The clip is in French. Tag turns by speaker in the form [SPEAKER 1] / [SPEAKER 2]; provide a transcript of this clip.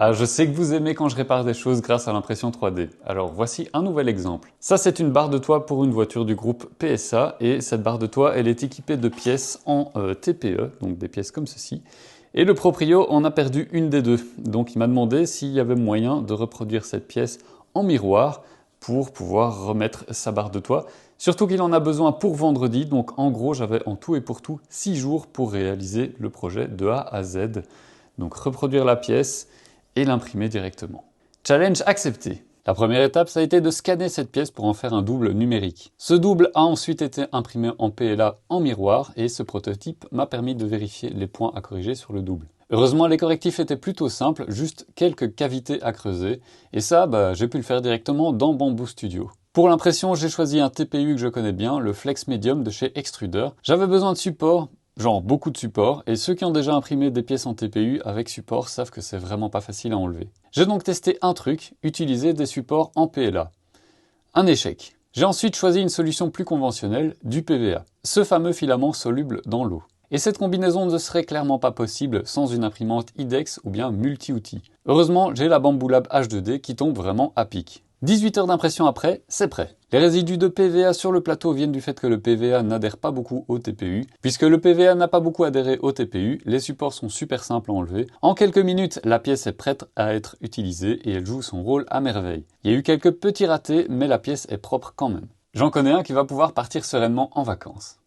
[SPEAKER 1] Ah, je sais que vous aimez quand je répare des choses grâce à l'impression 3D. Alors voici un nouvel exemple. Ça, c'est une barre de toit pour une voiture du groupe PSA et cette barre de toit, elle est équipée de pièces en TPE, donc des pièces comme ceci. Et le proprio en a perdu une des deux. Donc il m'a demandé s'il y avait moyen de reproduire cette pièce en miroir pour pouvoir remettre sa barre de toit. Surtout qu'il en a besoin pour vendredi, donc en gros j'avais en tout et pour tout 6 jours pour réaliser le projet de A à Z. Donc reproduire la pièce et l'imprimer directement. Challenge accepté. La première étape, ça a été de scanner cette pièce pour en faire un double numérique. Ce double a ensuite été imprimé en PLA en miroir et ce prototype m'a permis de vérifier les points à corriger sur le double. Heureusement, les correctifs étaient plutôt simples, juste quelques cavités à creuser. Et ça, j'ai pu le faire directement dans Bamboo Studio. Pour l'impression, j'ai choisi un TPU que je connais bien, le Flex Medium de chez Extruder. J'avais besoin de support, genre beaucoup de support, et ceux qui ont déjà imprimé des pièces en TPU avec support savent que c'est vraiment pas facile à enlever. J'ai donc testé un truc, utiliser des supports en PLA. Un échec. J'ai ensuite choisi une solution plus conventionnelle, du PVA, ce fameux filament soluble dans l'eau. Et cette combinaison ne serait clairement pas possible sans une imprimante IDEX ou bien multi-outils. Heureusement, j'ai la Bambu Lab H2D qui tombe vraiment à pic. 18 heures d'impression après, c'est prêt. Les résidus de PVA sur le plateau viennent du fait que le PVA n'adhère pas beaucoup au TPU. Puisque le PVA n'a pas beaucoup adhéré au TPU, les supports sont super simples à enlever. En quelques minutes, la pièce est prête à être utilisée et elle joue son rôle à merveille. Il y a eu quelques petits ratés, mais la pièce est propre quand même. J'en connais un qui va pouvoir partir sereinement en vacances.